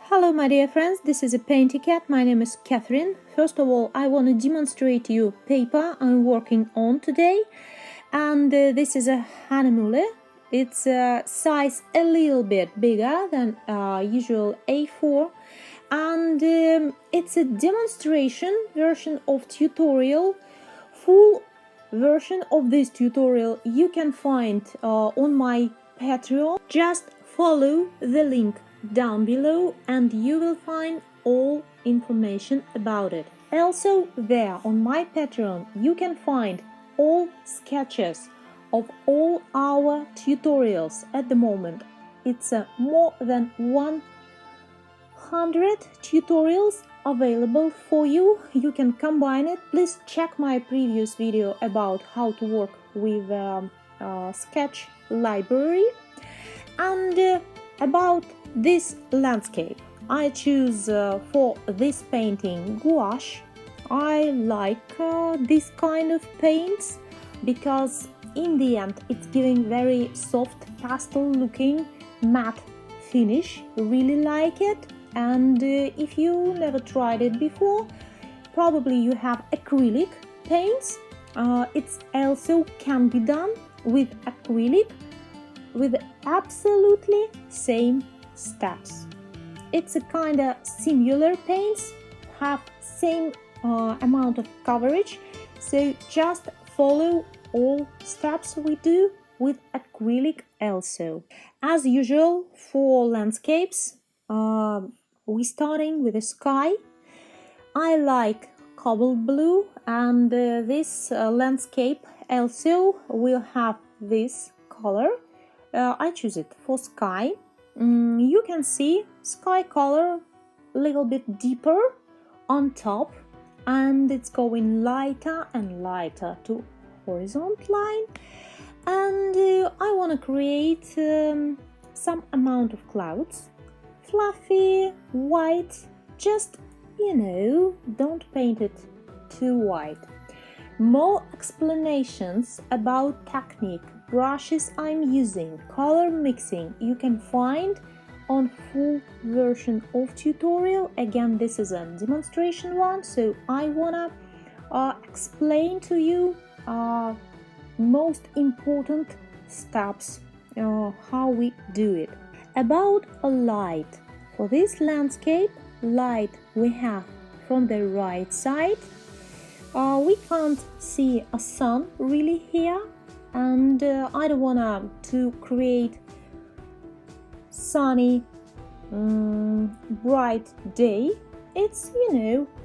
Hello my dear friends, this is a PaintyKat. My name is Catherine. First of all, I want to demonstrate to you paper I'm working on today. And this is a Hahnemühle. It's a size a little bit bigger than usual A4. And it's a demonstration version of tutorial. Full version of this tutorial you can find on my Patreon. Just follow the link down below and you will find all information about it. Also there on my Patreon you can find all sketches of all our tutorials at the moment. It's more than 100 tutorials available for you. You can combine it. Please check my previous video about how to work with sketch library. And about this landscape, I choose for this painting gouache. I like this kind of paints because in the end it's giving very soft pastel looking matte finish. Really like it. And if you never tried it before, probably you have acrylic paints. It's also can be done with acrylic with absolutely same steps. It's a kind of similar paints, have same amount of coverage, so just follow all steps we do with acrylic also. As usual for landscapes, we're starting with the sky. I like cobalt blue, and this landscape also will have this color. I choose it for sky. You can see sky color a little bit deeper on top, and it's going lighter and lighter to horizontal line. And I want to create some amount of clouds, fluffy, white, just, don't paint it too white. More explanations about technique, brushes I'm using, color mixing you can find on full version of tutorial. Again, this is a demonstration one, so I wanna explain to you most important steps, how we do it. About a light, for this landscape, light we have from the right side. We can't see a sun really here, and I don't wanna to create sunny, bright day. It's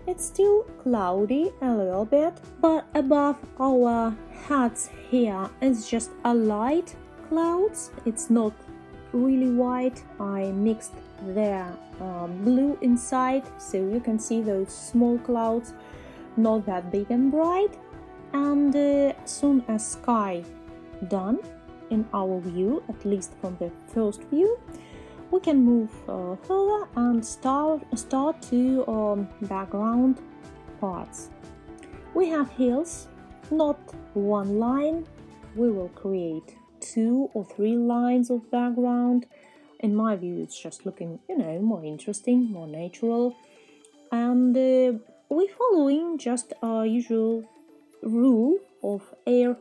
it's still cloudy a little bit, but above our heads here is just a light clouds. It's not really white. I mixed the blue inside, so you can see those small clouds, not that big and bright. And as soon as sky done in our view, at least from the first view, we can move further and start to background parts. We have hills, not one line. We will create 2 or 3 lines of background. In my view, it's just looking, more interesting, more natural. And we're following just our usual rule of air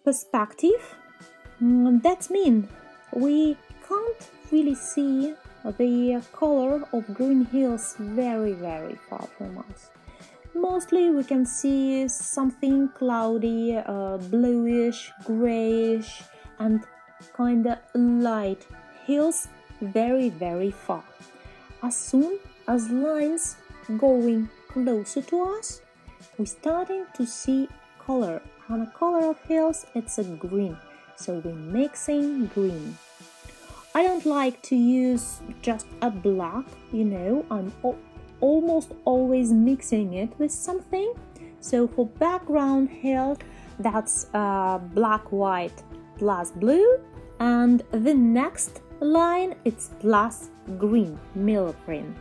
perspective. That means we can't really see the color of green hills very, very far from us. Mostly we can see something cloudy, bluish, grayish, and kind of light hills very, very far. As soon as lines going closer to us, we're starting to see color. And the color of hills, it's a green, so we're mixing green. I don't like to use just a black, I'm almost always mixing it with something. So for background hill, that's black, white plus blue, and the next line it's plus green, middle green.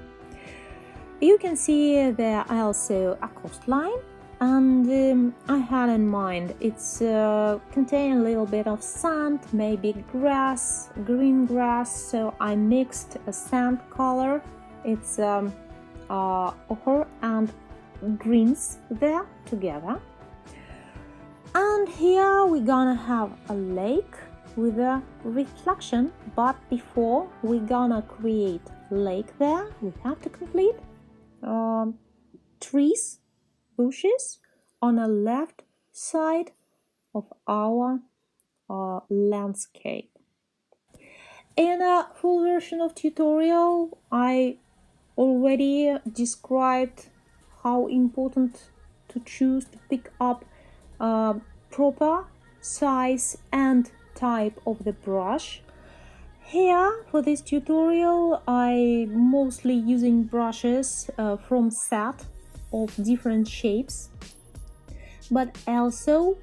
You can see there also a coastline, and I had in mind it's contain a little bit of sand, maybe grass, green grass, so I mixed a sand color. It's ochre and greens there together. And here we're gonna have a lake with a reflection, but before we're gonna create lake there, we have to complete trees, bushes on the left side of our landscape. In a full version of tutorial, I already described how important to choose to pick up proper size and type of the brush. Here for this tutorial I mostly using brushes from set of different shapes, but also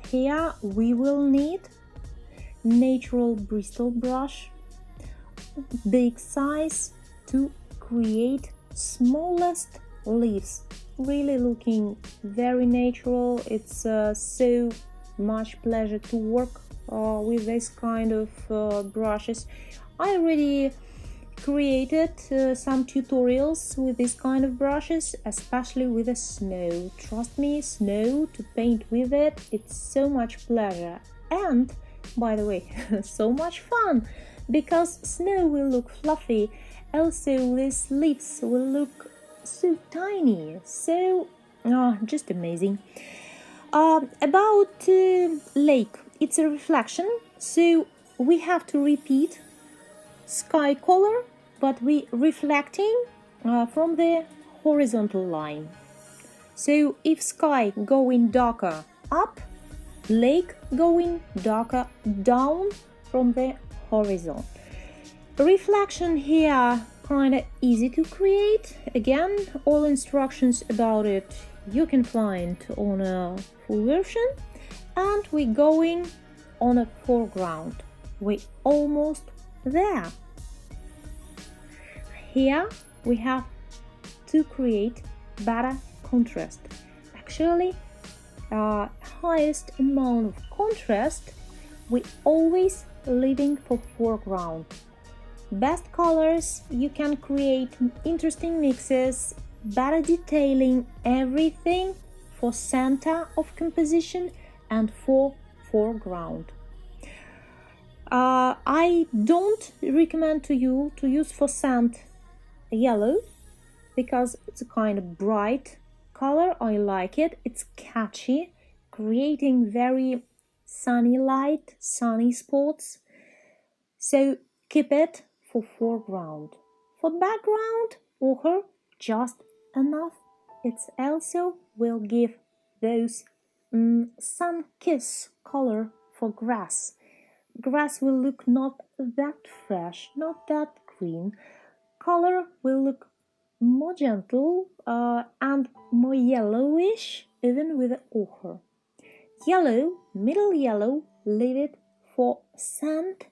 here we will need natural bristle brush, big size, to create smallest leaves, really looking very natural. It's so much pleasure to work with this kind of brushes. I already created some tutorials with this kind of brushes, especially with the snow. Trust me, snow, to paint with it, it's so much pleasure, and by the way so much fun, because snow will look fluffy. Also these leaves will look so tiny, so just amazing. About lake, it's a reflection, so we have to repeat sky color, but we reflecting from the horizontal line. So if sky going darker up, lake going darker down from the horizon. Reflection here kind of easy to create. Again, all instructions about it you can find on a full version. And we're going on a foreground. We're almost there. Here we have to create better contrast. Actually, highest amount of contrast we always leaving for foreground. Best colors, you can create interesting mixes, better detailing, everything for center of composition and for foreground. I don't recommend to you to use for sand yellow, because it's a kind of bright color. I like it, it's catchy, creating very sunny light, sunny spots. So keep it for foreground. For background, ochre, just enough. It's also will give those sun kiss color for grass. Grass will look not that fresh, not that green. Color will look more gentle and more yellowish, even with the ochre. Yellow, middle yellow, leave it for sand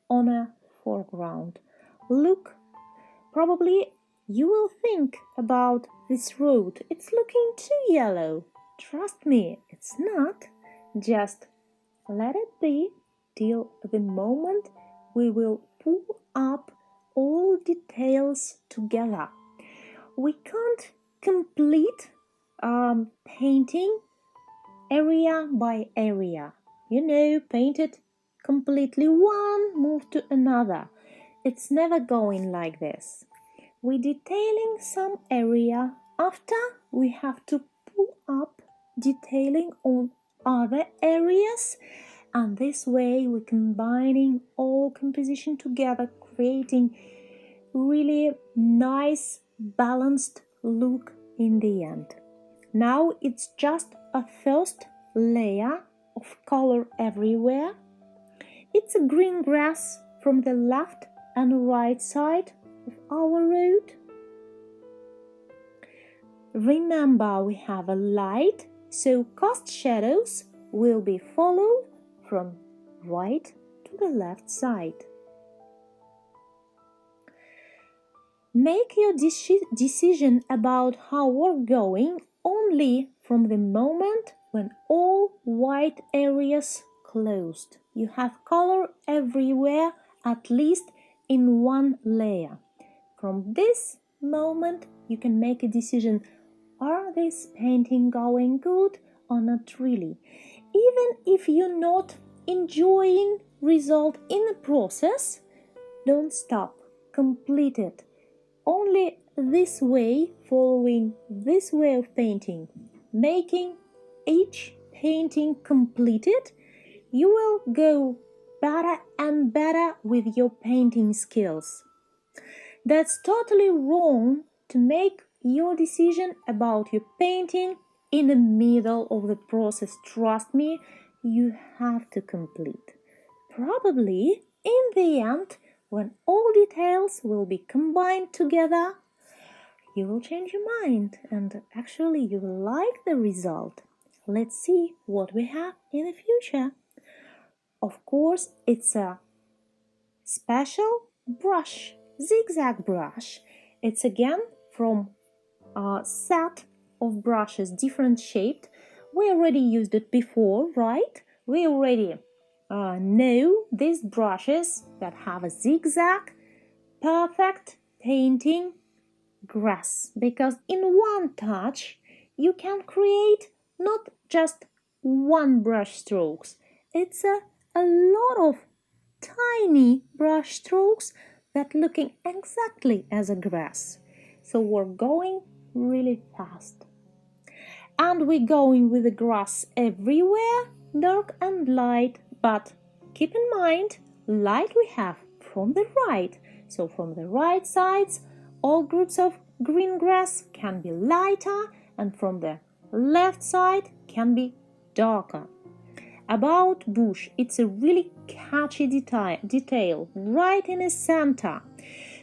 on a foreground. Look, probably you will think about this road. It's looking too yellow. Trust me, it's not. Just let it be till the moment we will pull up all details together. We can't complete painting area by area. You know, paint it completely one, move to another. It's never going like this. We're detailing some area, after we have to pull up detailing on other areas, and this way we're combining all composition together, creating really nice balanced look in the end. Now it's just a first layer of color everywhere. It's a green grass from the left and right side of our road. Remember, we have a light, so cast shadows will be followed from right to the left side. Make your decision about how we're going only from the moment when all white areas closed. You have color everywhere, at least in one layer. From this moment, you can make a decision, are this painting going good or not really? Even if you're not enjoying result in the process, don't stop, complete it. Only this way, following this way of painting, making each painting completed, you will go better and better with your painting skills. That's totally wrong to make your decision about your painting in the middle of the process. Trust me, you have to complete. Probably in the end, when all details will be combined together, you will change your mind and actually you will like the result. Let's see what we have in the future. Of course, it's a special brush, Zigzag Brush. It's again from a set of brushes, different shaped. We already used it before, right? We already know these brushes that have a zigzag, perfect painting grass, because in one touch you can create not just one brush strokes. It's a lot of tiny brush strokes that looking exactly as a grass. So we're going really fast. And we're going with the grass everywhere, dark and light, but keep in mind, light we have from the right. So from the right sides, all groups of green grass can be lighter, and from the left side can be darker. About bush, it's a really catchy detail right in the center.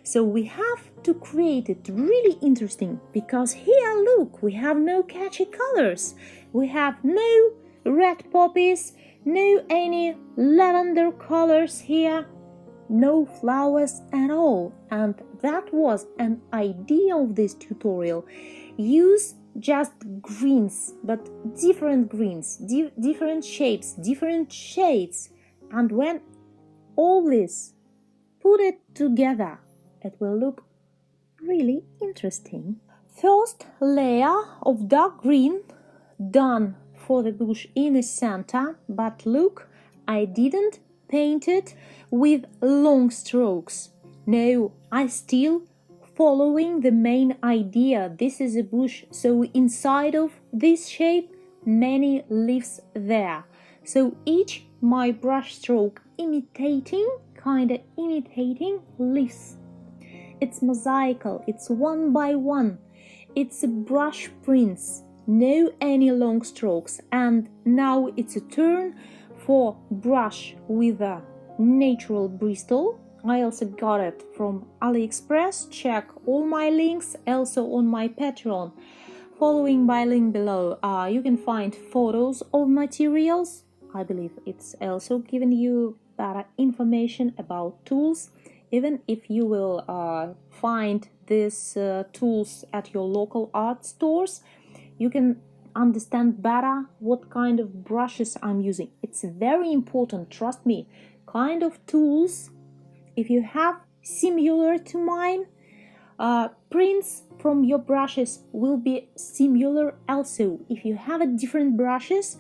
So we have to create it really interesting, because here, look, we have no catchy colors. We have no red poppies, no any lavender colors here, no flowers at all. And that was an idea of this tutorial. Use just greens, but different greens, different shapes, different shades. And when all this, put it together, it will look really interesting. First layer of dark green done for the bush in the center, but look, I didn't paint it with long strokes. No, I still following the main idea. This is a bush, so inside of this shape many leaves there. So each my brush stroke imitating leaves. It's mosaical, it's one by one. It's a brush prints, no any long strokes. And now it's a turn for brush with a natural bristle. I also got it from AliExpress. Check all my links also on my Patreon. Following by link below, you can find photos of materials. I believe it's also giving you better information about tools. Even if you will find these tools at your local art stores, you can understand better what kind of brushes I'm using. It's very important, trust me, kind of tools. If you have similar to mine, prints from your brushes will be similar also. If you have a different brushes,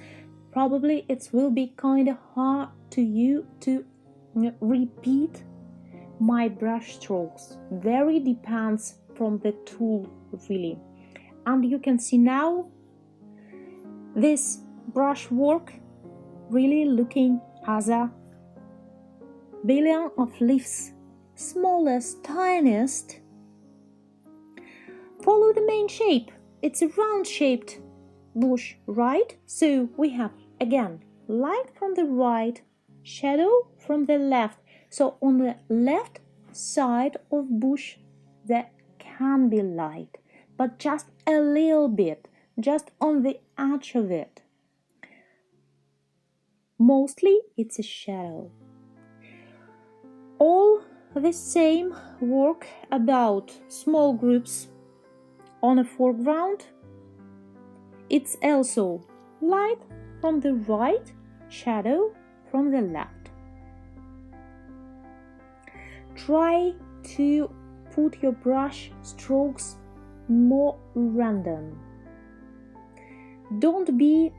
probably it will be kind of hard to you to repeat my brush strokes. Very depends from the tool really. And you can see now this brush work really looking as a billion of leaves, smallest, tiniest. Follow the main shape. It's a round shaped bush, right? So we have again light from the right, shadow from the left. So on the left side of bush there can be light, but just a little bit, just on the edge of it. Mostly it's a shadow. All the same work about small groups on a foreground. It's also light from the right, shadow from the left. Try to put your brush strokes more random. Don't be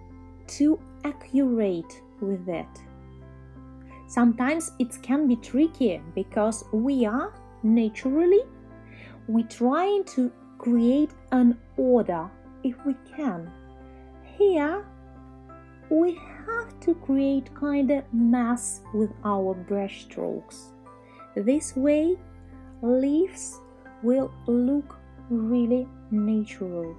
too accurate with it. Sometimes it can be tricky because we are naturally trying to create an order if we can. Here we have to create kind of mess with our brush strokes. This way leaves will look really natural.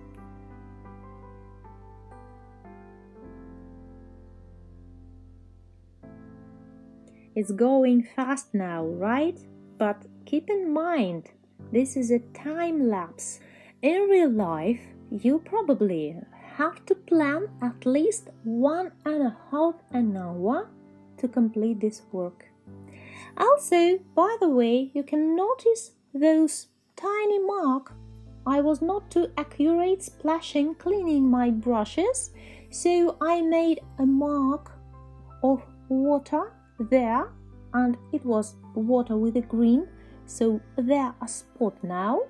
It's going fast now, right? But keep in mind, this is a time lapse. In real life, you probably have to plan at least 1.5 hours to complete this work. Also, by the way, you can notice those tiny marks. I was not too accurate splashing cleaning my brushes, so I made a mark of water there, and it was water with a green, so there a spot now.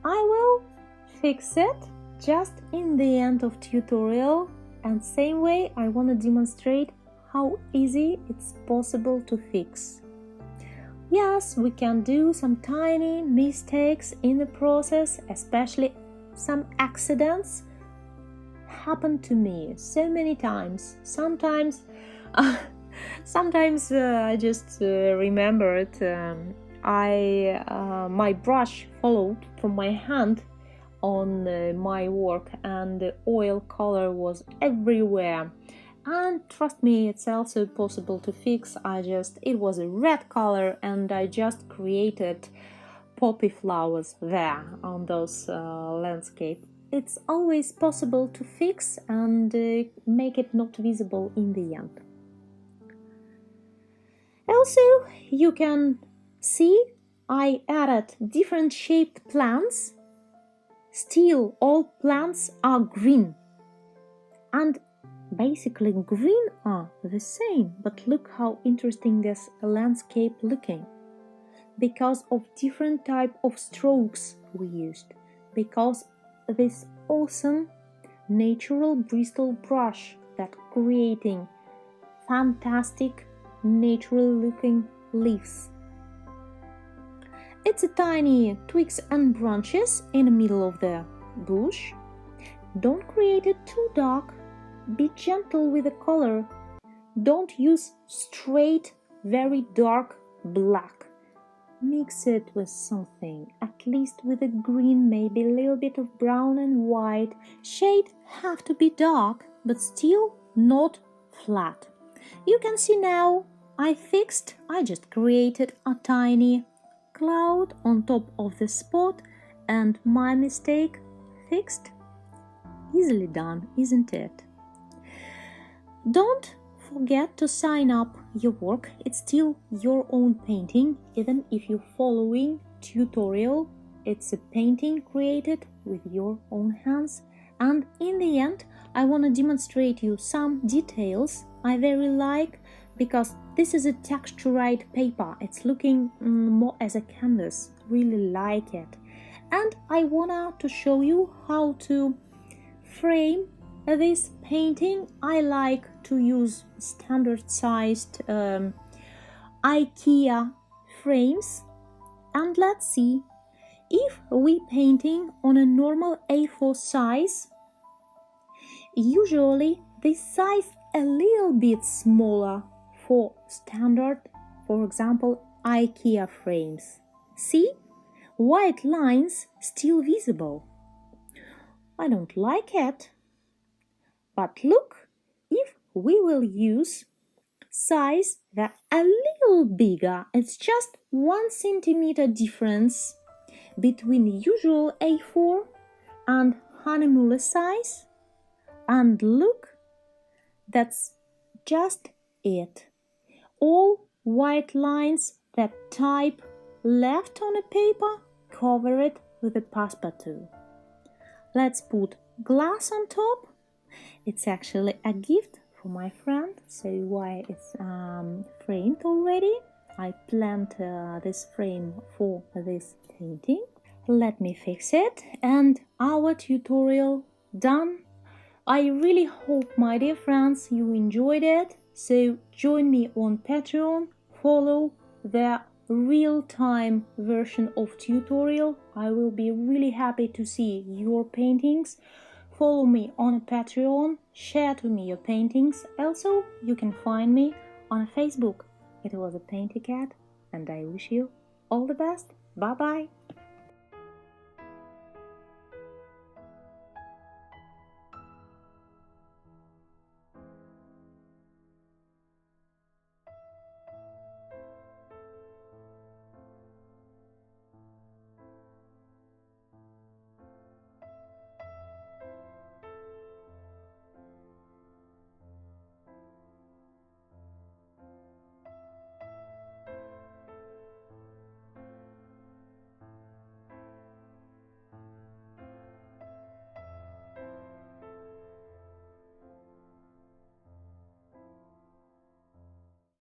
I will fix it just in the end of tutorial, and same way I want to demonstrate how easy it's possible to fix. Yes, we can do some tiny mistakes in the process, especially some accidents happen to me so many times. Sometimes I just remembered my brush followed from my hand on my work, and the oil color was everywhere. And trust me, it's also possible to fix. It was a red color, and I just created poppy flowers there on those landscape. It's always possible to fix and make it not visible in the end. Also, you can see I added different shaped plants. Still, all plants are green. And basically green are the same, but look how interesting this landscape looking. Because of different type of strokes we used. Because this awesome natural bristle brush that creating fantastic natural looking leaves. It's a tiny twigs and branches in the middle of the bush. Don't create it too dark. Be gentle with the color. Don't use straight, very dark black. Mix it with something, at least with a green, maybe a little bit of brown and white. Shade have to be dark, but still not flat. You can see now I just created a tiny cloud on top of the spot, and my mistake fixed. Easily done, isn't it? Don't forget to sign up your work. It's still your own painting, even if you're following tutorial. It's a painting created with your own hands. And in the end, I want to demonstrate you some details I very like, because this is a texturized paper. It's looking more as a canvas. Really like it. And I want to show you how to frame this painting. I like to use standard sized IKEA frames. And let's see, if we painting on a normal A4 size, usually this size a little bit smaller for standard, for example, IKEA frames. See? White lines still visible. I don't like it. But look, if we will use size that a little bigger, it's just 1 centimeter difference between usual A4 and Hahnemuhle size. And look, that's just it. All white lines that type left on a paper, cover it with a passepartout. Let's put glass on top. It's actually a gift for my friend, so why it's framed already. I planned this frame for this painting. Let me fix it, and our tutorial done. I really hope, my dear friends, you enjoyed it. So join me on Patreon, follow the real-time version of tutorial. I will be really happy to see your paintings. Follow me on Patreon, share to me your paintings. Also, you can find me on Facebook. It was a PaintyKat, and I wish you all the best. Bye-bye.